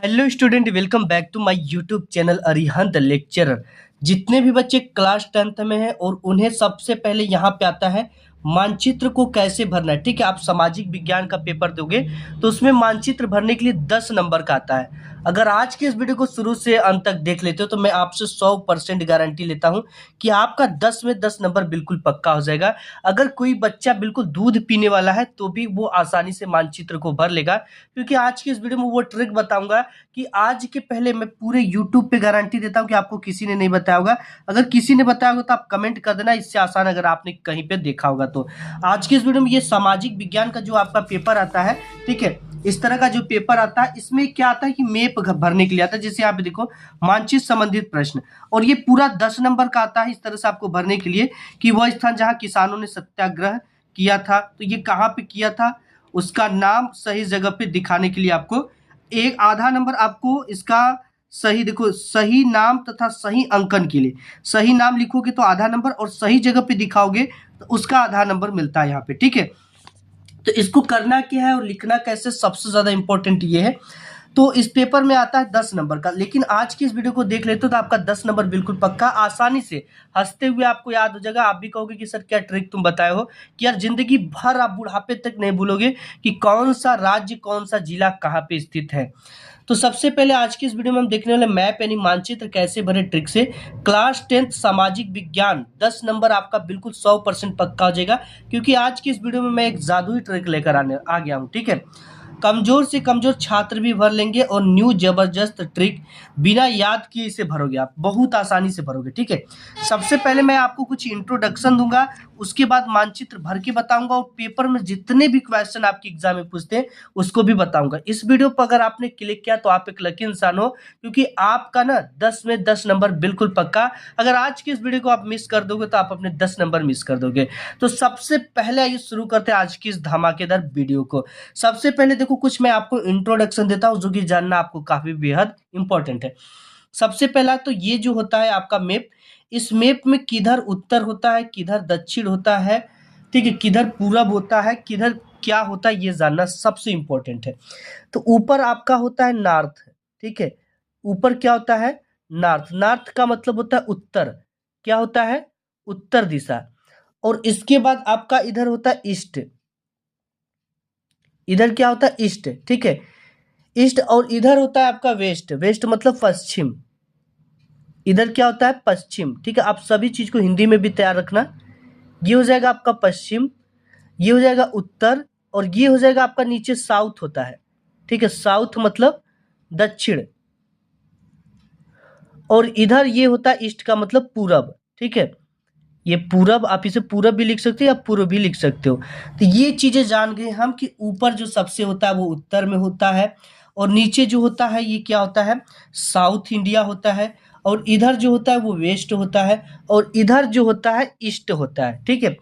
Hello student, welcome back to my YouTube channel Arihant lecturer. जितने भी बच्चे क्लास 10th में हैं और उन्हें सबसे पहले यहाँ पे आता है मानचित्र को कैसे भरना है। ठीक है, आप सामाजिक विज्ञान का पेपर दोगे तो उसमें मानचित्र भरने के लिए 10 नंबर का आता है। अगर आज के इस वीडियो को शुरू से अंत तक देख लेते हो तो मैं आपसे 100% गारंटी लेता हूँ कि आपका 10 में 10 नंबर बिल्कुल पक्का हो जाएगा। अगर कोई बच्चा बिल्कुल दूध पीने वाला है तो भी वो आसानी से मानचित्र को भर लेगा, क्योंकि आज की इस वीडियो में वो ट्रिक बताऊंगा कि आज के पहले मैं पूरे यूट्यूब पे गारंटी देता हूं कि आपको किसी ने नहीं बताया होगा। अगर किसी ने बताया होगा तो आप कमेंट कर देना, इससे आसान अगर आपने कहीं पे देखा होगा तो। आज की इस वीडियो में ये सामाजिक विज्ञान का जो आपका पेपर आता है, ठीक है, इस तरह का जो पेपर आता है इसमें क्या आता है कि मैप भरने के लिए आता है। जैसे यहाँ पे देखो मानचित्र संबंधित प्रश्न, और ये पूरा 10 नंबर का आता है इस तरह से आपको भरने के लिए कि वह स्थान जहाँ किसानों ने सत्याग्रह किया था तो ये कहाँ पे किया था, उसका नाम सही जगह पे दिखाने के लिए आपको एक आधा नंबर आपको इसका सही देखो, सही नाम तथा सही अंकन के लिए सही नाम लिखोगे तो आधा नंबर, और सही जगह पे दिखाओगे तो उसका आधा नंबर मिलता है यहाँ पे। ठीक है, तो इसको करना क्या है और लिखना कैसे, सबसे ज्यादा इंपॉर्टेंट ये है। तो इस पेपर में आता है 10 नंबर का, लेकिन आज की इस वीडियो को देख लेते हो तो आपका 10 नंबर बिल्कुल पक्का आसानी से हंसते हुए आपको याद हो जाएगा। आप भी कहोगे कि सर क्या ट्रिक तुम बताए हो कि यार जिंदगी भर आप बुढ़ापे तक नहीं भूलोगे कि कौन सा राज्य कौन सा जिला कहाँ पे स्थित है। तो सबसे पहले आज की इस वीडियो में हम देखने वाले मैप यानी मानचित्र कैसे भरे ट्रिक से। क्लास 10th सामाजिक विज्ञान 10 नंबर आपका बिल्कुल 100% पक्का हो जाएगा, क्योंकि आज की इस वीडियो में मैं एक जादुई ट्रिक लेकर आने आ गया हूँ। ठीक है, कमजोर से कमजोर छात्र भी भर लेंगे, और न्यू जबरदस्त ट्रिक बिना याद किए इसे भरोगे, आप बहुत आसानी से भरोगे। ठीक है, सबसे पहले मैं आपको कुछ इंट्रोडक्शन दूंगा, उसके बाद मानचित्र भर के बताऊंगा, और पेपर में जितने भी क्वेश्चन आपके एग्जाम में पूछते हैं उसको भी बताऊंगा। इस वीडियो पर अगर आपने क्लिक किया तो आप एक लकी इंसान हो, क्योंकि आपका ना 10 में 10 नंबर बिल्कुल पक्का। अगर आज की इस वीडियो को आप मिस कर दोगे तो आप अपने 10 नंबर मिस कर दोगे। तो सबसे पहले आइए शुरू करते हैं आज की इस धमाकेदार वीडियो को। सबसे पहले देखो कुछ मैं आपको इंट्रोडक्शन देता हूं जो कि जानना आपको काफी बेहद इंपॉर्टेंट है। सबसे पहला तो ये जो होता है आपका मैप, इस मैप में किधर उत्तर होता है, किधर दक्षिण होता है, ठीक है, किधर पूरब होता है, किधर क्या होता है, ये जानना सबसे इंपॉर्टेंट है। तो ऊपर आपका होता है नॉर्थ, ठीक है, ऊपर क्या होता है नॉर्थ, नॉर्थ का मतलब होता है उत्तर, क्या होता है उत्तर दिशा। और इसके बाद आपका इधर होता है ईस्ट, इधर क्या होता है ईस्ट, ठीक है, ईस्ट। और इधर होता है आपका वेस्ट, वेस्ट मतलब पश्चिम, इधर क्या होता है पश्चिम। ठीक है, आप सभी चीज को हिंदी में भी तैयार रखना। ये हो जाएगा आपका पश्चिम, ये हो जाएगा उत्तर, और ये हो जाएगा आपका नीचे साउथ होता है। ठीक है, साउथ मतलब दक्षिण, और इधर ये होता है ईस्ट का मतलब पूरब। ठीक है, ये पूरब, आप इसे पूरब भी लिख सकते हो या पूर्व भी लिख सकते हो। तो ये चीजें जान गए हम कि ऊपर जो सबसे होता है वो उत्तर में होता है, और नीचे जो होता है ये क्या होता है साउथ इंडिया होता है, और इधर जो होता है वो वेस्ट होता है, और इधर जो होता है ईस्ट होता है। ठीक है,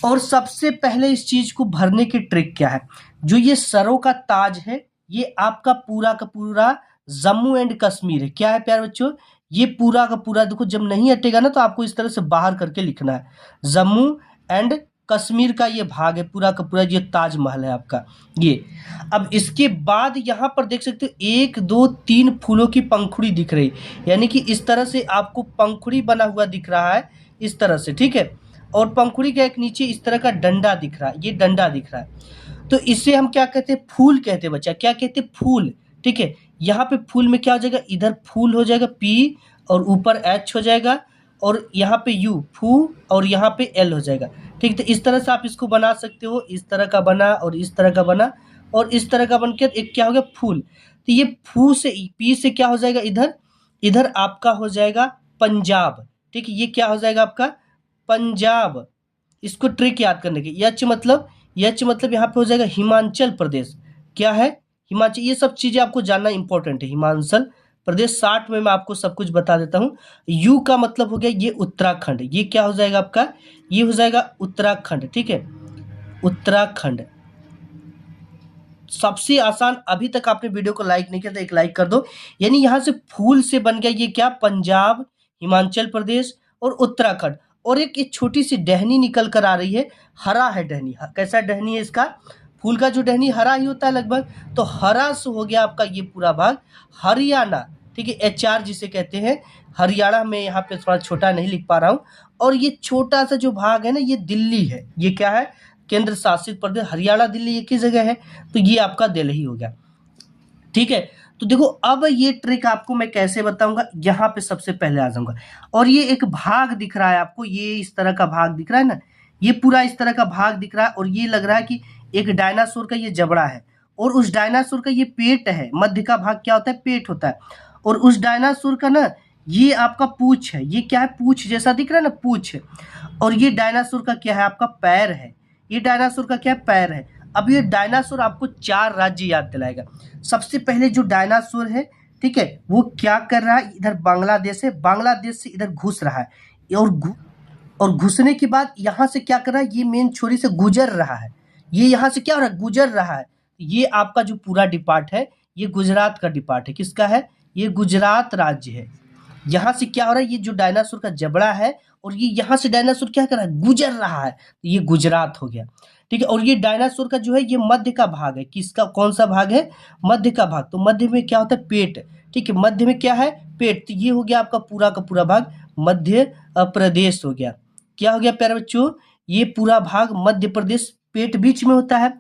और सबसे पहले इस चीज को भरने की ट्रिक क्या है, जो ये सरों का ताज है ये आपका पूरा का पूरा जम्मू एंड कश्मीर है। क्या है प्यारे बच्चों, ये पूरा का पूरा देखो, जब नहीं हटेगा ना तो आपको इस तरह से बाहर करके लिखना है, जम्मू एंड कश्मीर का ये भाग है पूरा का पूरा, ये ताजमहल है आपका ये। अब इसके बाद यहाँ पर देख सकते हो 1 2 3 फूलों की पंखुड़ी दिख रही, यानी कि इस तरह से आपको पंखुड़ी बना हुआ दिख रहा है इस तरह से। ठीक है, और पंखुड़ी का एक नीचे इस तरह का डंडा दिख रहा है, ये डंडा दिख रहा है, तो इसे हम क्या कहते हैं फूल कहते हैं बच्चा, क्या कहते हैं फूल। ठीक है, यहाँ पे फूल में क्या हो जाएगा, इधर फूल हो जाएगा पी, और ऊपर एच हो जाएगा, और यहाँ पे यू फू, और यहाँ पे एल हो जाएगा। ठीक, तो इस तरह से आप इसको बना सकते हो, इस तरह का बना और इस तरह का बना, और इस तरह का बन के एक क्या हो गया फूल। तो ये फू से पी से क्या हो जाएगा इधर, इधर आपका हो जाएगा पंजाब। ठीक है, ये क्या हो जाएगा आपका पंजाब। इसको ट्रिक याद करने की, यच मतलब यहाँ पे हो जाएगा हिमाचल प्रदेश। क्या है हिमाचल, ये सब चीजें आपको जानना इंपॉर्टेंट है। हिमाचल प्रदेश 60 में मैं आपको सब कुछ बता देता हूँ। यू का मतलब हो गया ये उत्तराखंड, ये क्या हो जाएगा आपका, ये हो जाएगा उत्तराखंड। ठीक है, उत्तराखंड सबसे आसान। अभी तक आपने वीडियो को लाइक नहीं किया तो एक लाइक कर दो। यानी यहाँ से फूल से बन गया ये क्या पंजाब, हिमाचल प्रदेश और उत्तराखंड। और एक छोटी सी डहनी निकल कर आ रही है, हरा है डहनी, कैसा डहनी है इसका फूल का जो टहनी हरा ही होता है लगभग, तो हरा से हो गया आपका ये पूरा भाग हरियाणा, ठीक है, एचआर जिसे कहते हैं हरियाणा में, यहाँ पे थोड़ा छोटा नहीं लिख पा रहा हूँ। और ये छोटा सा जो भाग है ना, ये दिल्ली है, ये क्या है, केंद्र शासित प्रदेश। हरियाणा दिल्ली एक ही जगह है, तो ये आपका दिल्ली हो गया, ठीक है। तो देखो अब ये ट्रिक आपको मैं कैसे बताऊंगा, यहाँ पे सबसे पहले आ जाऊंगा। और ये एक भाग दिख रहा है आपको, ये इस तरह का भाग दिख रहा है ना, ये पूरा इस तरह का भाग दिख रहा है, और ये लग रहा है कि एक डायनासोर का ये जबड़ा है, और उस डायनासोर का ये पेट है, मध्य का भाग क्या होता है, पेट होता है। और उस डायनासोर का ना ये आपका पूंछ है, ये क्या है, पूंछ जैसा दिख रहा है ना, पूंछ है। और ये डायनासोर का क्या है, आपका पैर है, ये डायनासोर का क्या है, पैर है। अब ये डायनासोर आपको 4 राज्य याद दिलाएगा। सबसे पहले जो डायनासोर है, ठीक है, वो क्या कर रहा है, इधर बांग्लादेश है, बांग्लादेश से इधर घुस रहा है, और घुसने के बाद यहाँ से क्या कर रहा है, ये मेन छोरी से गुजर रहा है, ये यहाँ से क्या हो रहा है, गुजर रहा है। ये आपका जो पूरा डिपार्ट है, ये गुजरात का डिपार्ट है, किसका है, ये गुजरात राज्य है। यहाँ से क्या हो रहा है, ये जो डायनासोर का जबड़ा है, और ये यहाँ से डायनासोर क्या कर रहा है, गुजर रहा है, तो ये गुजरात हो गया, ठीक है। और ये डायनासोर का जो है ये मध्य का भाग है, किसका, कौन सा भाग है, मध्य का भाग। तो मध्य में क्या होता है, पेट, ठीक है, मध्य में क्या है, पेट। तो ये हो गया आपका पूरा का पूरा भाग मध्य प्रदेश हो गया। क्या हो गया प्यारे बच्चों, ये पूरा भाग मध्य प्रदेश, पेट बीच में होता है।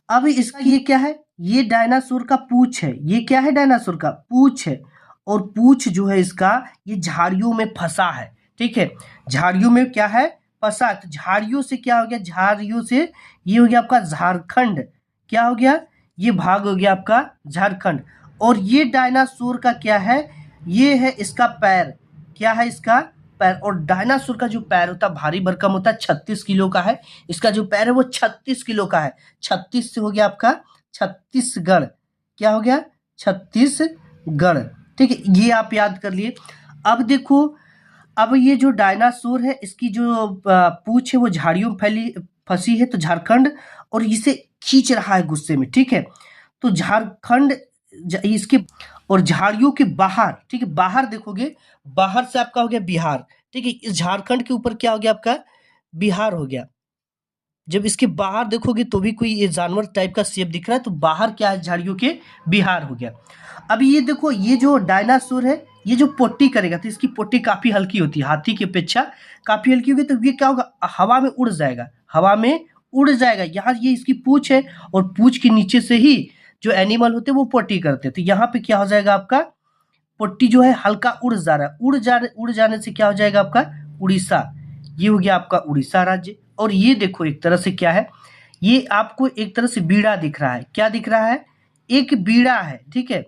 अब इसका ये क्या है, ये डायनासोर का पूंछ है, ये क्या है, डायनासोर का पूंछ है। और पूंछ जो है इसका, ये झाड़ियों में फंसा है, ठीक है, झाड़ियों में क्या है, फंसा। तो झाड़ियों से क्या हो गया, झाड़ियों से ये हो गया आपका झारखंड, क्या हो गया, ये भाग हो गया आपका झारखंड। और ये डायनासोर का क्या है, ये है इसका पैर, क्या है इसका पैर। और डायनासोर का जो पैर होता है भारी भरकम होता है, 36 किलो का है, इसका जो पैर है वो 36 किलो का है। 36 से हो गया आपका छत्तीसगढ़, क्या हो गया, छत्तीसगढ़, ठीक है, ये आप याद कर लिए। अब देखो, अब ये जो डायनासोर है, इसकी जो पूंछ है वो झाड़ियों में फैली फंसी है, तो झारखंड, और इसे खींच रहा है गुस्से में, ठीक है। तो झारखंड इसके, और झाड़ियों के बाहर, ठीक है, बाहर देखोगे, बाहर से आपका हो गया बिहार, ठीक है, इस झारखंड के ऊपर क्या हो गया आपका, बिहार हो गया। जब इसके बाहर देखोगे तो भी कोई ये जानवर टाइप का शेप दिख रहा है, तो बाहर क्या है, झाड़ियों के बिहार हो गया। अब ये देखो, ये जो डायनासोर है, ये जो पोटी करेगा, तो इसकी पोटी काफी हल्की होती है, हाथी की अपेक्षा काफी हल्की होगी। तो ये क्या होगा, हवा में उड़ जाएगा, हवा में उड़ जाएगा। यहाँ ये इसकी पूंछ है, और पूंछ के नीचे से ही जो एनिमल होते हैं वो पोटी करते हैं। तो यहाँ पे क्या हो जाएगा, आपका पोटी जो है हल्का उड़ जा रहा है, उड़ जाने से क्या हो जाएगा आपका, उड़ीसा, ये हो गया आपका उड़ीसा राज्य। और ये देखो एक तरह से क्या है, ये आपको एक तरह से बीड़ा दिख रहा है, क्या दिख रहा है, एक बीड़ा है, ठीक है।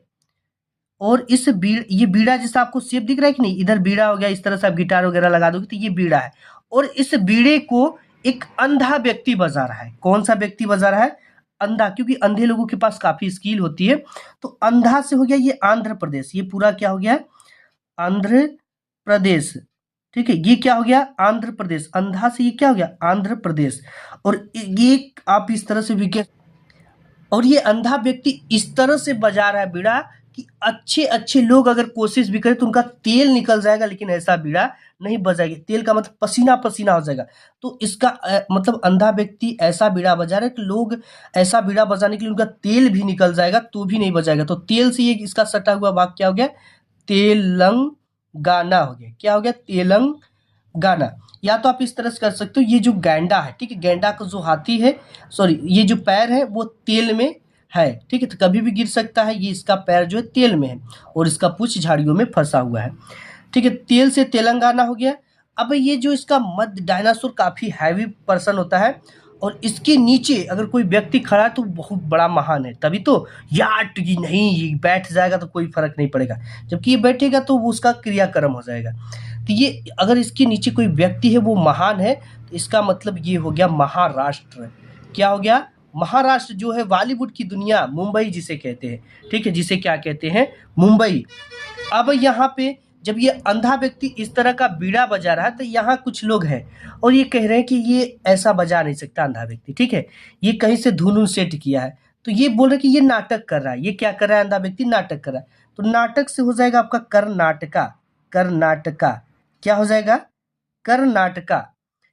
और इस ये बीड़ा जैसा आपको शेप दिख रहा है कि नहीं, इधर बीड़ा हो गया, इस तरह से आप गिटार वगैरह लगा दोगे तो ये बीड़ा है। और इस बीड़े को एक अंधा व्यक्ति बजा रहा है, कौन सा व्यक्ति बजा रहा है, अंधा, क्योंकि अंधे लोगों के पास काफी स्किल होती है। तो अंधा से हो गया ये आंध्र प्रदेश, ये पूरा क्या हो गया, आंध्र प्रदेश, ठीक है, ये क्या हो गया, आंध्र प्रदेश। अंधा से ये क्या हो गया, आंध्र प्रदेश। और ये आप इस तरह से विज्ञान, और ये अंधा व्यक्ति इस तरह से बजा रहा है बीड़ा कि अच्छे अच्छे लोग अगर कोशिश भी करें तो उनका तेल निकल जाएगा, लेकिन ऐसा बीड़ा नहीं बजाएगी। तेल का मतलब पसीना पसीना हो जाएगा। तो इसका मतलब अंधा व्यक्ति ऐसा बीड़ा बजा रहा है कि लोग ऐसा बीड़ा बजाने के लिए उनका तेल भी निकल जाएगा तो भी नहीं बजाएगा। तो तेल से ये इसका सटा हुआ भाग क्या हो गया, तेलंगाना हो गया। क्या हो गया, तेलंगाना। या तो आप इस तरह से कर सकते हो, ये जो गैंडा है, ठीक है, गैंडा का जो हाथी है, सॉरी, ये जो पैर है वो तेल में है, ठीक है, तो कभी भी गिर सकता है। ये इसका पैर जो है तेल में है, और इसका पूंछ झाड़ियों में फंसा हुआ है, ठीक है। तेल से तेलंगाना हो गया। अब ये जो इसका मध्य डायनासोर काफी हैवी पर्सन होता है, और इसके नीचे अगर कोई व्यक्ति खड़ा है तो बहुत बड़ा महान है, तभी तो याट की नहीं, ये बैठ जाएगा तो कोई फर्क नहीं पड़ेगा, जबकि ये बैठेगा तो वो उसका क्रियाक्रम हो जाएगा। तो ये अगर इसके नीचे कोई व्यक्ति है वो महान है, तो इसका मतलब ये हो गया महाराष्ट्र। क्या हो गया, महाराष्ट्र जो है बॉलीवुड की दुनिया, मुंबई जिसे कहते हैं, ठीक है, जिसे क्या कहते हैं, मुंबई। अब यहाँ पे जब ये अंधा व्यक्ति इस तरह का बीड़ा बजा रहा है, तो यहाँ कुछ लोग हैं और ये कह रहे हैं कि ये ऐसा बजा नहीं सकता अंधा व्यक्ति, ठीक है, ये कहीं से धुन उन सेट किया है। तो ये बोल रहे कि ये नाटक कर रहा है। ये क्या कर रहा है, अंधा व्यक्ति नाटक कर रहा है। तो नाटक से हो जाएगा आपका कर्नाटका, कर्नाटका। क्या हो जाएगा, कर्नाटका,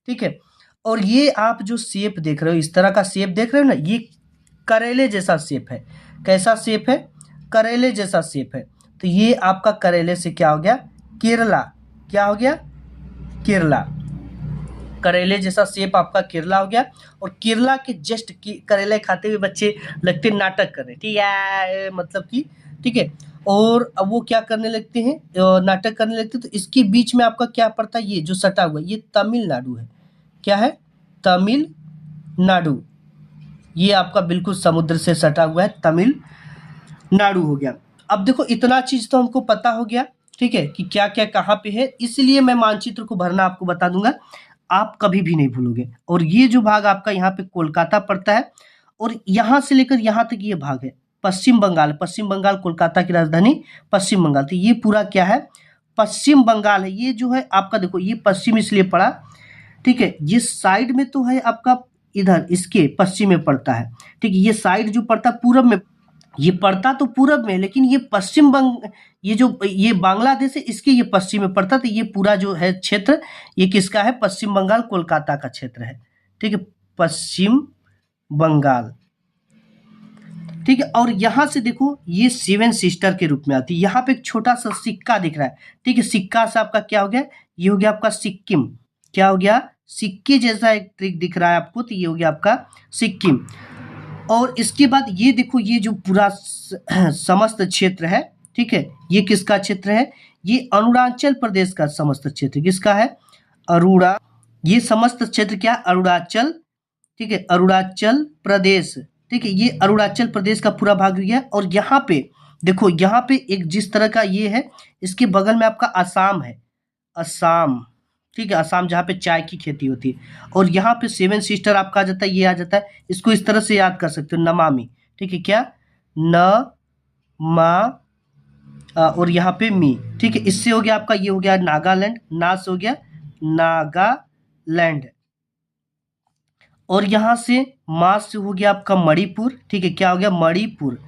ठीक है। और ये आप जो शेप देख रहे हो, इस तरह का शेप देख रहे हो ना, ये करेले जैसा शेप है। कैसा शेप है? करेले जैसा शेप है। तो ये आपका करेले से क्या हो गया? केरला। क्या हो गया? केरला। करेले जैसा शेप आपका केरला हो गया। और केरला के जस्ट करेले खाते हुए बच्चे लगते नाटक कर रहे, ठीक है, मतलब कि ठीक है। और अब वो क्या करने लगते हैं? नाटक करने लगते हैं। तो इसके बीच में आपका क्या पड़ता है? ये जो सटा हुआ ये तमिलनाडु है। क्या है? तमिलनाडु। ये आपका बिल्कुल समुद्र से सटा हुआ है, तमिलनाडु हो गया। अब देखो इतना चीज तो हमको पता हो गया, ठीक है, कि क्या क्या कहाँ पे है। इसलिए मैं मानचित्र को भरना आपको बता दूंगा, आप कभी भी नहीं भूलोगे। और ये जो भाग आपका यहाँ पे कोलकाता पड़ता है, और यहाँ से लेकर यहाँ तक ये भाग है पश्चिम बंगाल। पश्चिम बंगाल कोलकाता की राजधानी पश्चिम बंगाल। तो ये पूरा क्या है? पश्चिम बंगाल है। ये जो है आपका देखो ये पश्चिम इसलिए पड़ा, ठीक है, ये साइड में तो है आपका, इधर इसके पश्चिम में पड़ता है, ठीक है। ये साइड जो पड़ता है पूरब में, ये पड़ता तो पूरब में, लेकिन ये पश्चिम बंग, ये जो ये बांग्लादेश है इसके ये पश्चिम में पड़ता। तो ये पूरा जो है क्षेत्र ये किसका है? पश्चिम बंगाल कोलकाता का क्षेत्र है, ठीक है, पश्चिम बंगाल, ठीक है। और यहाँ से देखो ये सेवन सिस्टर के रूप में आती है। यहाँ पे एक छोटा सा सिक्का दिख रहा है, ठीक है, सिक्का से आपका क्या हो गया? ये हो गया आपका सिक्किम। क्या हो गया? सिक्के जैसा एक ट्रिक दिख रहा है आपको, तो ये हो गया आपका सिक्किम। और इसके बाद ये देखो ये जो पूरा समस्त क्षेत्र है, ठीक है, ये किसका क्षेत्र है? ये अरुणाचल प्रदेश का समस्त क्षेत्र। किसका है? अरुणा, ये समस्त क्षेत्र क्या? अरुणाचल, ठीक है, अरुणाचल प्रदेश, ठीक है, ये अरुणाचल प्रदेश का पूरा भाग गया। और यहाँ पे देखो, यहाँ पे एक जिस तरह का ये है, इसके बगल में आपका असम है, असम, ठीक है, असम जहाँ पे चाय की खेती होती है। और यहाँ पे सेवन सिस्टर आपका आ जाता है, ये आ जाता है। इसको इस तरह से याद कर सकते हो, नमामि, ठीक है, क्या? न मा और यहाँ पे मी, ठीक है। इससे हो गया आपका, ये हो गया नागालैंड, ना से हो गया नागालैंड। और यहाँ से मा से हो गया आपका मणिपुर, ठीक है, क्या हो गया? मणिपुर,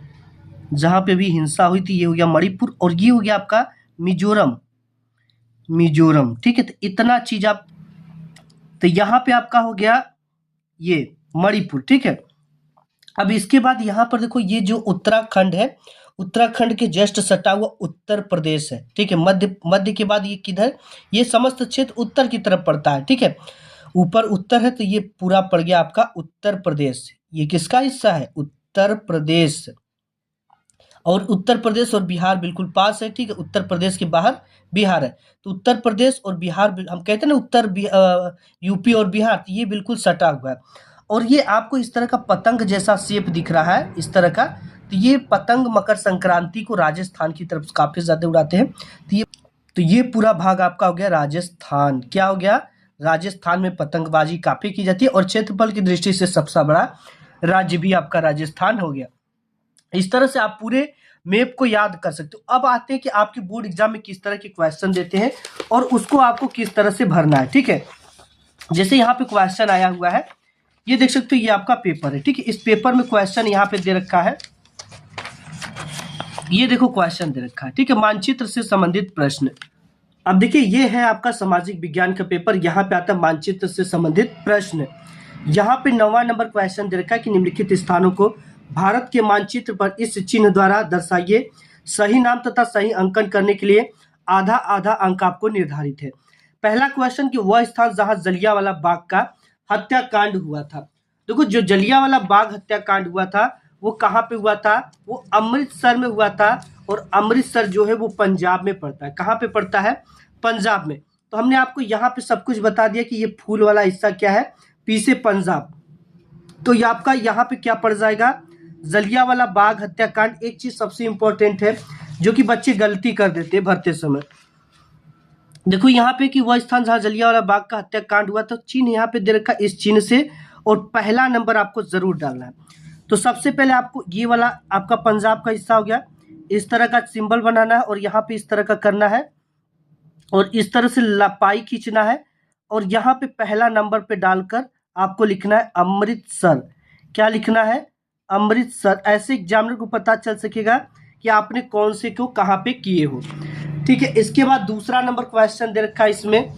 जहाँ पे भी हिंसा हुई थी ये हो गया मणिपुर। और ये हो गया आपका मिजोरम, मिजोरम, ठीक है। तो इतना चीज आप, तो यहाँ पे आपका हो गया ये मणिपुर, ठीक है। अब इसके बाद यहाँ पर देखो ये जो उत्तराखंड है, उत्तराखंड के जस्ट सटा हुआ उत्तर प्रदेश है, ठीक है। मध्य के बाद ये किधर? ये समस्त क्षेत्र उत्तर की तरफ पड़ता है, ठीक है, ऊपर उत्तर है, तो ये पूरा पड़ गया आपका उत्तर प्रदेश। ये किसका हिस्सा है? उत्तर प्रदेश। और उत्तर प्रदेश और बिहार बिल्कुल पास है, ठीक है, उत्तर प्रदेश के बाहर बिहार है। तो उत्तर प्रदेश और बिहार, हम कहते हैं ना उत्तर यूपी और बिहार, तो ये बिल्कुल सटा हुआ है। और ये आपको इस तरह का पतंग जैसा शेप दिख रहा है, इस तरह का। तो ये पतंग मकर संक्रांति को राजस्थान की तरफ काफी ज्यादा उड़ाते हैं। तो ये पूरा भाग आपका हो गया राजस्थान। क्या हो गया? राजस्थान में पतंगबाजी काफी की जाती है। और क्षेत्रफल की दृष्टि से सबसे बड़ा राज्य भी आपका राजस्थान हो गया। इस तरह से आप पूरे मैप को याद कर सकते हो। अब आते हैं कि आपके बोर्ड एग्जाम में किस तरह के क्वेश्चन देते हैं और उसको आपको किस तरह से भरना है, ठीक है। जैसे यहाँ पे क्वेश्चन आया हुआ है, ये देख सकते हो, ये आपका पेपर है, ठीक है। इस पेपर में क्वेश्चन यहाँ पे दे रखा है, ये देखो क्वेश्चन दे रखा है, ठीक है, मानचित्र से संबंधित प्रश्न। अब देखिए ये है आपका सामाजिक विज्ञान का पेपर, यहाँ पे आता है मानचित्र से संबंधित प्रश्न। यहाँ पे 9वां नंबर क्वेश्चन दे रखा है कि निम्नलिखित स्थानों को भारत के मानचित्र पर इस चिन्ह द्वारा दर्शाइए। सही नाम तथा सही अंकन करने के लिए आधा आधा अंक आपको निर्धारित है। पहला क्वेश्चन कि वह स्थान जहां जलियांवाला बाग का हत्याकांड हुआ था। देखो जो जलियांवाला बाग हत्याकांड हुआ था वो कहाँ पे हुआ था? वो अमृतसर में हुआ था। और अमृतसर जो है वो पंजाब में पड़ता है। कहाँ पे पड़ता है? पंजाब में। तो हमने आपको यहाँ पे सब कुछ बता दिया कि ये फूल वाला हिस्सा क्या है, पी से पंजाब। तो ये आपका यहाँ पे क्या पड़ जाएगा? जलियांवाला बाग हत्याकांड। एक चीज सबसे इंपॉर्टेंट है जो कि बच्चे गलती कर देते हैं भरते समय। देखो यहाँ पे कि वह स्थान जहाँ जलियांवाला बाग का हत्याकांड हुआ, तो चिन्ह यहाँ पे दे रखा, इस चिन्ह से और पहला नंबर आपको जरूर डालना है। तो सबसे पहले आपको ये वाला आपका पंजाब का हिस्सा हो गया, इस तरह का सिंबल बनाना है और यहाँ पे इस तरह का करना है और इस तरह से लपाई खींचना है और यहाँ पे पहला नंबर पे डालकर आपको लिखना है अमृतसर। क्या लिखना है? अमृतसर। ऐसे एग्जामिनर को पता चल सकेगा कि आपने कौन से को कहाँ पे किए हो। ठीक है, इसके बाद दूसरा नंबर क्वेश्चन दे रखा है इसमें,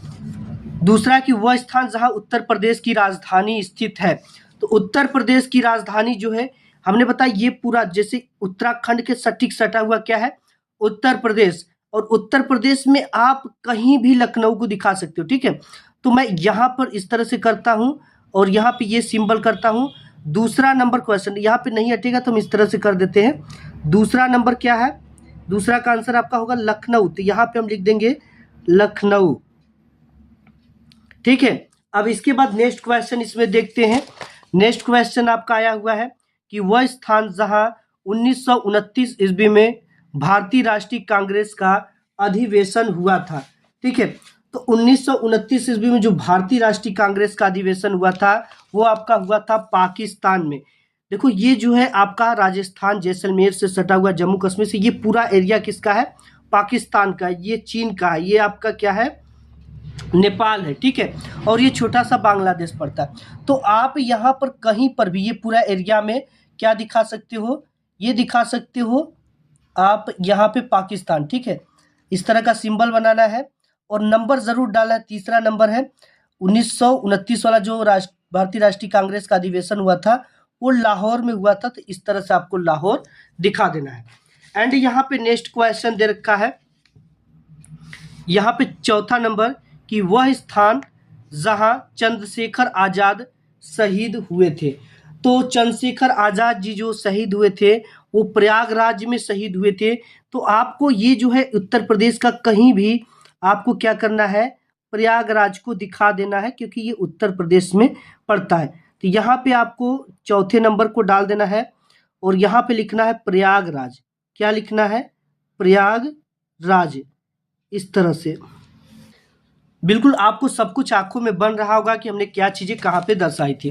दूसरा कि वह स्थान जहाँ उत्तर प्रदेश की राजधानी स्थित है। तो उत्तर प्रदेश की राजधानी जो है हमने बताया ये पूरा जैसे उत्तराखंड के सटीक सटा हुआ क्या है, उत्तर प्रदेश, और उत्तर प्रदेश में आप कहीं भी लखनऊ को दिखा सकते हो, ठीक है। तो मैं यहाँ पर इस तरह से करता हूँ और यहाँ पे ये सिंबल करता हूँ। दूसरा नंबर क्वेश्चन यहाँ पे नहीं हटेगा तो हम इस तरह से कर देते हैं। दूसरा नंबर क्या है, दूसरा का आंसर आपका होगा लखनऊ, तो यहाँ पे हम लिख देंगे लखनऊ, ठीक है। अब इसके बाद नेक्स्ट क्वेश्चन इसमें देखते हैं। नेक्स्ट क्वेश्चन आपका आया हुआ है कि वह स्थान जहां 1929 ईस्वी में भारतीय राष्ट्रीय कांग्रेस का अधिवेशन हुआ था, ठीक है। तो 1929 ईस्वी में जो भारतीय राष्ट्रीय कांग्रेस का अधिवेशन हुआ था वो आपका हुआ था पाकिस्तान में। देखो ये जो है आपका राजस्थान जैसलमेर से सटा हुआ जम्मू कश्मीर से, ये पूरा एरिया किसका है, पाकिस्तान का, ये चीन का है, ये आपका क्या है, नेपाल है, ठीक है। और ये छोटा सा बांग्लादेश पड़ता है। तो आप यहाँ पर कहीं पर भी ये पूरा एरिया में क्या दिखा सकते हो, ये दिखा सकते हो आप यहाँ पे पाकिस्तान, ठीक है। इस तरह का सिंबल बनाना है और नंबर जरूर डालना है। तीसरा नंबर है 1929 वाला जो भारतीय राष्ट्रीय कांग्रेस का अधिवेशन हुआ था वो लाहौर में हुआ था, तो इस तरह से आपको लाहौर दिखा देना है। एंड यहाँ पे नेक्स्ट क्वेश्चन दे रखा है, यहाँ पे चौथा नंबर कि वह स्थान जहां चंद्रशेखर आजाद शहीद हुए थे। तो चंद्रशेखर आजाद जी जो शहीद हुए थे वो प्रयागराज में शहीद हुए थे। तो आपको ये जो है उत्तर प्रदेश का कहीं भी आपको क्या करना है, प्रयागराज को दिखा देना है, क्योंकि ये उत्तर प्रदेश में पड़ता है। तो यहाँ पे आपको चौथे नंबर को डाल देना है और यहाँ पे लिखना है प्रयागराज। क्या लिखना है, प्रयागराज, इस तरह से। बिल्कुल आपको सब कुछ आंखों में बन रहा होगा कि हमने क्या चीजें कहाँ पे दर्शाई थी।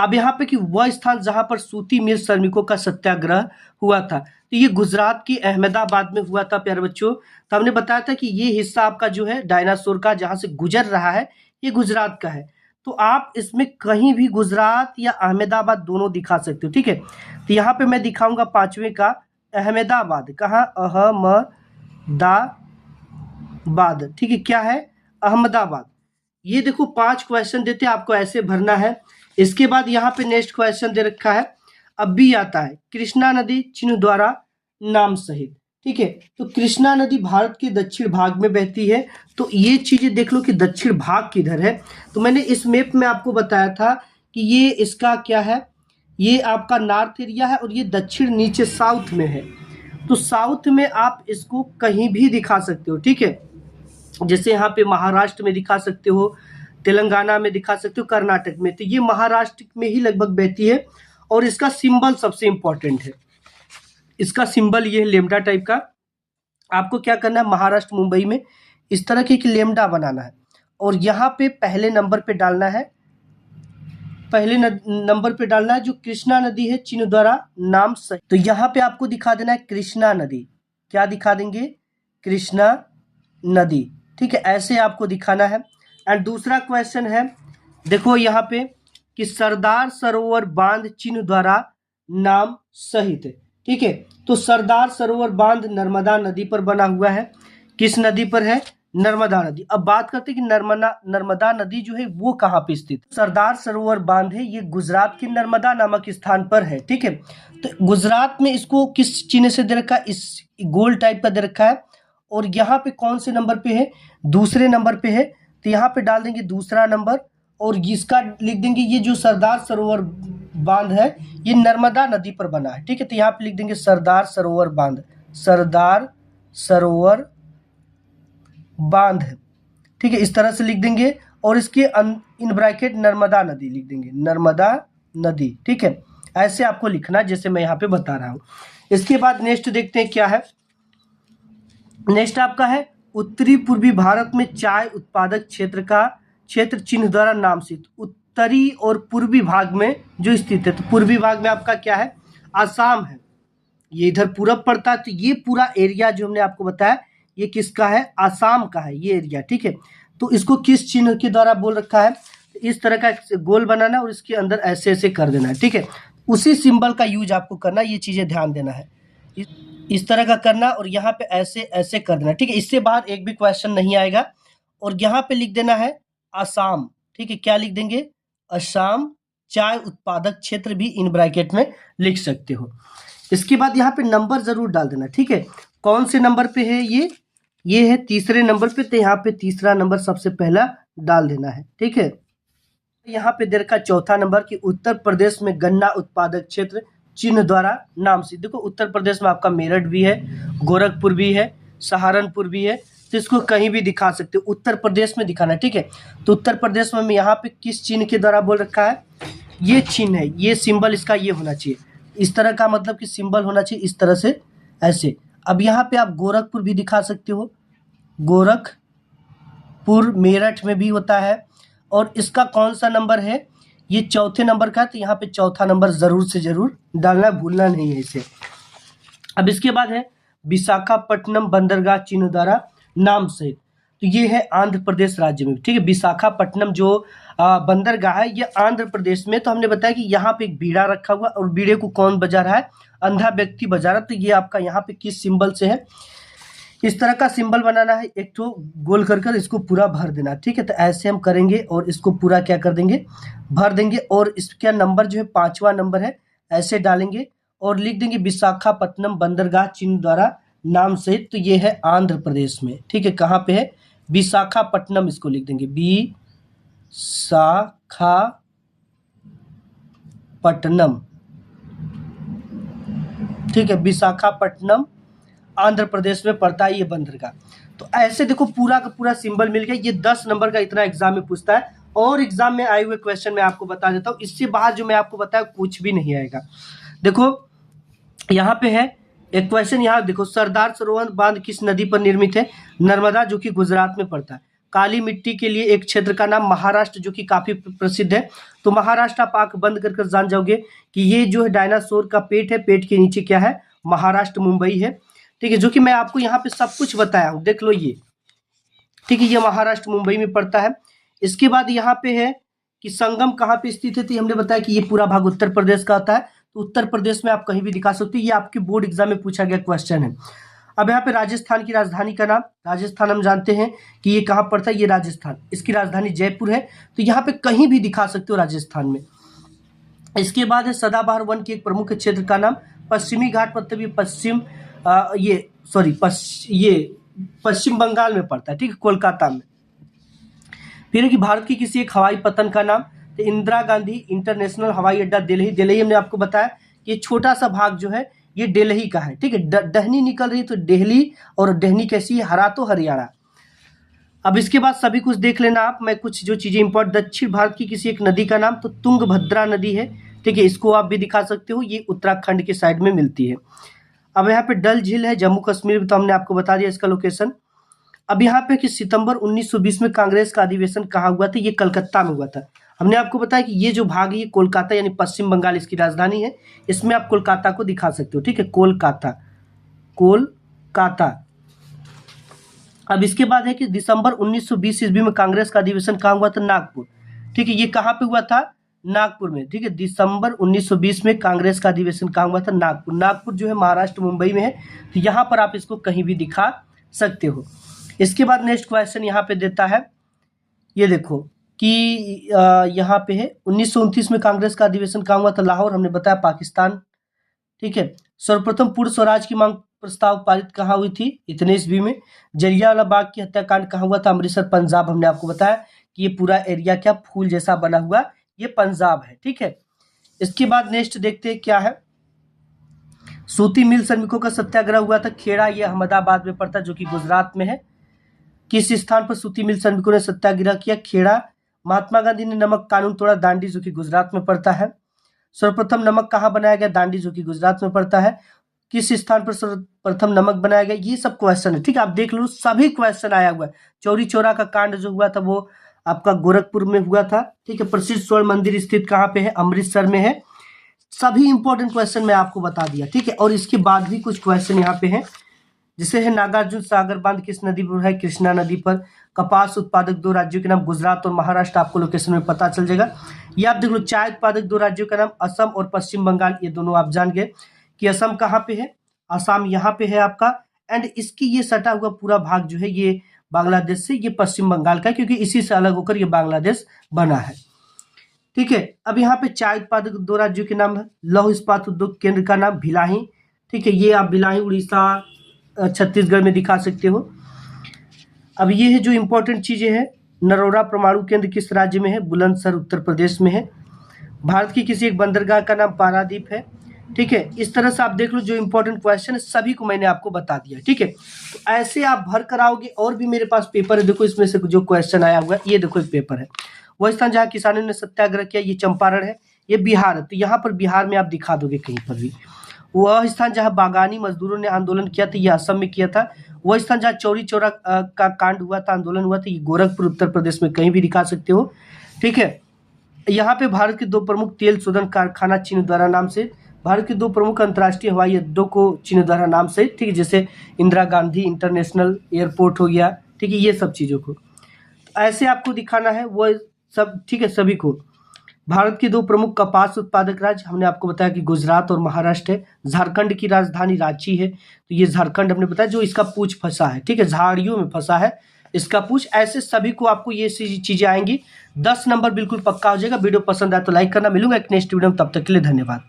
अब यहाँ पे कि वह स्थान जहां पर सूती मिल श्रमिकों का सत्याग्रह हुआ था, तो ये गुजरात की अहमदाबाद में हुआ था प्यारे बच्चों। तो हमने बताया था कि ये हिस्सा आपका जो है डायनासोर का जहां से गुजर रहा है ये गुजरात का है। तो आप इसमें कहीं भी गुजरात या अहमदाबाद दोनों दिखा सकते हो, ठीक है। तो यहाँ पे मैं दिखाऊंगा पांचवें का अहमदाबाद, कहाँ, अहमदाबाद, ठीक है, क्या है, अहमदाबाद। ये देखो 5 क्वेश्चन देते हैं, आपको ऐसे भरना है। इसके बाद यहाँ पे नेक्स्ट क्वेश्चन दे रखा है, अब भी आता है, कृष्णा नदी चिन्ह द्वारा नाम सहित, ठीक है। तो कृष्णा नदी भारत के दक्षिण भाग में बहती है। तो ये चीजें देख लो कि दक्षिण भाग किधर है। तो मैंने इस मैप में आपको बताया था कि ये इसका क्या है, ये आपका नॉर्थ एरिया है और ये दक्षिण नीचे साउथ में है। तो साउथ में आप इसको कहीं भी दिखा सकते हो, ठीक है। जैसे यहाँ पे महाराष्ट्र में दिखा सकते हो, तेलंगाना में दिखा सकते हो, कर्नाटक में। तो ये महाराष्ट्र में ही लगभग बहती है और इसका सिंबल सबसे इंपॉर्टेंट है। इसका सिंबल ये है लेमडा टाइप का। आपको क्या करना है, महाराष्ट्र मुंबई में इस तरह के एक लेमडा बनाना है और यहाँ पे पहले नंबर पे डालना है, पहले नंबर पे डालना है जो कृष्णा नदी है चिन्ह द्वारा नाम सहित। तो यहाँ पे आपको दिखा देना है कृष्णा नदी। क्या दिखा देंगे, कृष्णा नदी, ठीक है, ऐसे आपको दिखाना है। एंड दूसरा क्वेश्चन है, देखो यहाँ पे कि सरदार सरोवर बांध चिन्ह द्वारा नाम सहित, ठीक है। तो सरदार सरोवर बांध नर्मदा नदी पर बना हुआ है। किस नदी पर है, नर्मदा नदी। अब बात करते हैं कि नर्मदा नदी जो है वो कहाँ पे स्थित, सरदार सरोवर बांध है ये गुजरात के नर्मदा नामक स्थान पर है, ठीक है। तो गुजरात में इसको किस चिन्ह से दे रखा है, इस गोल टाइप का दे रखा है और यहाँ पे कौन से नंबर पे है, दूसरे नंबर पे है। तो यहाँ पे डाल देंगे दूसरा नंबर और इसका लिख देंगे ये जो सरदार सरोवर बांध है ये नर्मदा नदी पर बना है, ठीक है। तो यहाँ पे लिख देंगे सरदार सरोवर बांध, सरदार सरोवर बांध, ठीक है, इस तरह से लिख देंगे और इसके इन ब्रैकेट नर्मदा नदी लिख देंगे, नर्मदा नदी, ठीक है। ऐसे आपको लिखना जैसे मैं यहाँ पे बता रहा हूँ। इसके बाद नेक्स्ट देखते हैं क्या है। नेक्स्ट आपका है उत्तरी पूर्वी भारत में चाय उत्पादक क्षेत्र का क्षेत्र चिन्ह द्वारा नाम से, उत्तरी और पूर्वी भाग में जो स्थित है। तो पूर्वी भाग में आपका क्या है, आसाम है, ये इधर पूरब पड़ता है। तो ये पूरा एरिया जो हमने आपको बताया ये किसका है, आसाम का है ये एरिया, ठीक है। तो इसको किस चिन्ह के द्वारा बोल रखा है, इस तरह का गोल बनाना और इसके अंदर ऐसे ऐसे कर देना है, ठीक है। उसी सिंबल का यूज आपको करना, ये चीजें ध्यान देना है, इस तरह का करना और यहाँ पे ऐसे ऐसे कर देना, ठीक है। इससे बाहर एक भी क्वेश्चन नहीं आएगा। और यहाँ पे लिख देना है आसाम, ठीक है, क्या लिख देंगे, असम, चाय उत्पादक क्षेत्र भी इन ब्रैकेट में लिख सकते हो। इसके बाद यहाँ पे नंबर जरूर डाल देना, ठीक है। कौन से नंबर पे है ये है तीसरे नंबर पे, तो यहाँ पे तीसरा नंबर सबसे पहला डाल देना है, ठीक है। यहाँ पे दे रखा चौथा नंबर कि उत्तर प्रदेश में गन्ना उत्पादक क्षेत्र चिन्ह द्वारा नाम से। देखो उत्तर प्रदेश में आपका मेरठ भी है, गोरखपुर भी है, सहारनपुर भी है, तो इसको कहीं भी दिखा सकते हो, उत्तर प्रदेश में दिखाना है, ठीक है। तो उत्तर प्रदेश में यहाँ पे किस चिन्ह के द्वारा बोल रखा है, ये चिन्ह है, ये सिंबल इसका ये होना चाहिए, इस तरह का मतलब कि सिंबल होना चाहिए इस तरह से, ऐसे। अब यहाँ पे आप गोरखपुर भी दिखा सकते हो, गोरखपुर मेरठ में भी होता है, और इसका कौन सा नंबर है, ये चौथे नंबर का है, तो यहाँ पे चौथा नंबर जरूर से जरूर डालना, भूलना नहीं है इसे। अब इसके बाद है विशाखापट्टनम बंदरगाह चिन्ह द्वारा नाम से, तो ये है आंध्र प्रदेश राज्य में, ठीक है। विशाखापट्टनम जो बंदरगाह है ये आंध्र प्रदेश में, तो हमने बताया कि यहाँ पे एक बीड़ा रखा हुआ, और बीड़े को कौन बजा रहा है, अंधा व्यक्ति बजा रहा है, तो ये आपका यहाँ पे किस सिंबल से है, इस तरह का सिंबल बनाना है, एक तो गोल कर इसको पूरा भर देना, ठीक है। तो ऐसे हम करेंगे और इसको पूरा क्या कर देंगे, भर देंगे, और इसका नंबर जो है 5वां नंबर है, ऐसे डालेंगे और लिख देंगे विशाखापट्टनम बंदरगाह चिन्ह द्वारा नाम से, तो ये है आंध्र प्रदेश में, ठीक है। कहाँ पे है, विशाखापट्टनम, इसको लिख देंगे विशाखापट्टनम, ठीक है। विशाखापट्टनम आंध्र प्रदेश में पड़ता है ये बंदरगाह। तो ऐसे देखो पूरा का पूरा सिंबल मिल गया। ये 10 नंबर का इतना एग्जाम में पूछता है, और एग्जाम में आए हुए क्वेश्चन मैं आपको बता देता हूँ, इससे बाहर जो मैं आपको बताया कुछ भी नहीं आएगा। देखो यहाँ पे है एक क्वेश्चन, यहाँ देखो, सरदार सरोवर बांध किस नदी पर निर्मित है, नर्मदा, जो कि गुजरात में पड़ता है। काली मिट्टी के लिए एक क्षेत्र का नाम महाराष्ट्र, जो कि काफी प्रसिद्ध है। तो महाराष्ट्र आप आंख बंद कर जान जाओगे कि ये जो है डायनासोर का पेट है, पेट के नीचे क्या है, महाराष्ट्र मुंबई है, ठीक है, जो कि मैं आपको यहाँ पे सब कुछ बताया हूँ, देख लो ये, ठीक है। ये महाराष्ट्र मुंबई में पड़ता है। इसके बाद यहाँ पे है कि संगम कहाँ पे स्थित है, तो हमने बताया कि ये पूरा भाग उत्तर प्रदेश का आता है, तो उत्तर प्रदेश में आप कहीं भी दिखा सकते हो, ये आपके बोर्ड एग्जाम में पूछा गया क्वेश्चन है। अब यहाँ पे राजस्थान की राजधानी का नाम, राजस्थान हम जानते हैं कि ये कहाँ पड़ता है, ये राजस्थान, इसकी राजधानी जयपुर है, तो यहाँ पे कहीं भी दिखा सकते हो राजस्थान में। इसके बाद है सदाबहार वन के एक प्रमुख क्षेत्र का नाम, पश्चिमी घाट, मतलब ये पश्चिम बंगाल में पड़ता है, ठीक है, कोलकाता में। फिर है कि भारत की किसी एक हवाई पतन का नाम, तो इंदिरा गांधी इंटरनेशनल हवाई अड्डा दिल्ली हमने आपको बताया कि ये छोटा सा भाग जो है ये दिल्ली का है, ठीक है। डहनी निकल रही तो दिल्ली, और डहनी कैसी है, हरा तो हरियाणा। अब इसके बाद सभी कुछ देख लेना आप, मैं कुछ जो चीजें इंपॉर्टेंट, दक्षिण भारत की किसी एक नदी का नाम, तो तुंगभद्रा नदी है, ठीक है, इसको आप भी दिखा सकते हो, ये उत्तराखंड के साइड में मिलती है। अब यहाँ पे डल झील है जम्मू कश्मीर में, तो हमने आपको बता दिया इसका लोकेशन। अब यहाँ पे कि सितंबर 1920 में कांग्रेस का अधिवेशन कहाँ हुआ था, ये कलकत्ता में हुआ था। हमने आपको बताया कि ये जो भाग है ये कोलकाता यानी पश्चिम बंगाल इसकी राजधानी है, इसमें आप कोलकाता को दिखा सकते हो, ठीक है, कोलकाता। अब इसके बाद है कि दिसंबर 1920 ईस्वी में कांग्रेस का अधिवेशन कहाँ हुआ था, नागपुर, ठीक है। ये कहाँ पे हुआ था, नागपुर में, ठीक है। दिसंबर 1920 में कांग्रेस का अधिवेशन कहाँ हुआ था, नागपुर। नागपुर जो है महाराष्ट्र मुंबई में है, तो यहाँ पर आप इसको कहीं भी दिखा सकते हो। इसके बाद नेक्स्ट क्वेश्चन यहाँ पे देता है, ये देखो कि यहाँ पे है 1929 में कांग्रेस का अधिवेशन कहाँ हुआ था, लाहौर, हमने बताया पाकिस्तान, ठीक है। सर्वप्रथम पूर्ण स्वराज की मांग प्रस्ताव पारित कहाँ हुई थी, इतने ईस्वी में। जलियांवाला बाग की हत्याकांड कहाँ हुआ था, अमृतसर पंजाब, हमने आपको बताया कि ये पूरा एरिया क्या फूल जैसा बना हुआ ये पंजाब है, ठीक है। इसके बाद नेक्स्ट देखते हैं क्या है, सूती मिल श्रमिकों का सत्याग्रह हुआ था खेड़ा, ये अहमदाबाद में पड़ता है, जो कि गुजरात में है। किस स्थान पर सूती मिल श्रमिकों ने सत्याग्रह किया, खेड़ा। महात्मा गांधी ने नमक कानून तोड़ा, दांडी, जो कि गुजरात में पड़ता है। सर्वप्रथम नमक कहाँ बनाया गया, दांडी, जो कि गुजरात में पड़ता है। किस स्थान पर सर्वप्रथम नमक बनाया गया, ये सब क्वेश्चन है, ठीक है। आप देख लो सभी क्वेश्चन आया हुआ है। चौरी चौरा का कांड जो हुआ था वो आपका गोरखपुर में हुआ था, ठीक है। प्रसिद्ध स्वर्ण मंदिर स्थित कहाँ पे है, अमृतसर में है। सभी इंपॉर्टेंट क्वेश्चन मैं आपको बता दिया, ठीक है। और इसके बाद भी कुछ क्वेश्चन यहाँ पे हैं, जिसे है नागार्जुन सागर बांध किस नदी पर है, कृष्णा नदी पर। कपास उत्पादक 2 राज्यों के नाम, गुजरात और महाराष्ट्र, आपको लोकेशन में पता चल जाएगा। ये आप देख लो, चाय उत्पादक 2 राज्यों का नाम, असम और पश्चिम बंगाल, ये दोनों आप जान गए कि असम कहाँ पे है, असम यहाँ पे है आपका। एंड इसकी ये सटा हुआ पूरा भाग जो है ये बांग्लादेश से, ये पश्चिम बंगाल का, क्योंकि इसी से अलग होकर ये बांग्लादेश बना है, ठीक है। अब यहाँ पे चाय उत्पादक 2 राज्यों के नाम है। लौह इस्पात उद्योग केंद्र का नाम भिलाही, ठीक है, ये आप भिलाही उड़ीसा छत्तीसगढ़ में दिखा सकते हो। अब ये है जो इम्पोर्टेंट चीज़ें हैं, नरोरा परमाणु केंद्र किस राज्य में है? बुलंदशहर उत्तर प्रदेश में है। भारत की किसी एक बंदरगाह का नाम पारादीप है, ठीक है। इस तरह से आप देख लो, जो इंपॉर्टेंट क्वेश्चन है सभी को मैंने आपको बता दिया, ठीक है। तो ऐसे आप भर कर आओगे। और भी मेरे पास पेपर है, देखो इसमें से जो क्वेश्चन आया हुआ है, ये देखो एक पेपर है। वह स्थान जहाँ किसानों ने सत्याग्रह किया, ये चंपारण है, ये बिहार है। तो यहाँ पर बिहार में आप दिखा दोगे कहीं पर भी। वह स्थान जहाँ बागानी मजदूरों ने आंदोलन किया था, ये असम में किया था। वह स्थान जहाँ चौरी चौरा का कांड हुआ था, आंदोलन हुआ था, ये गोरखपुर उत्तर प्रदेश में कहीं भी दिखा सकते हो, ठीक है। यहाँ पे भारत के 2 प्रमुख तेल शोधन कारखाना चीन द्वारा नाम से, भारत के 2 प्रमुख अंतर्राष्ट्रीय हवाई अड्डों को चीन द्वारा नाम से, ठीक है, जैसे इंदिरा गांधी इंटरनेशनल एयरपोर्ट हो गया, ठीक है, ये सब चीज़ों को ऐसे आपको दिखाना है वो सब, ठीक है, सभी को। भारत के 2 प्रमुख कपास उत्पादक राज्य, हमने आपको बताया कि गुजरात और महाराष्ट्र है। झारखंड की राजधानी रांची है, तो ये झारखंड हमने बताया, जो इसका पूंछ फंसा है, ठीक है, झाड़ियों में फंसा है इसका पूंछ। ऐसे सभी को आपको ये चीजें आएंगी। 10 नंबर बिल्कुल पक्का हो जाएगा। वीडियो पसंद आए तो लाइक करना। मिलूंगा एक नेक्स्ट वीडियो में, तब तक के लिए धन्यवाद।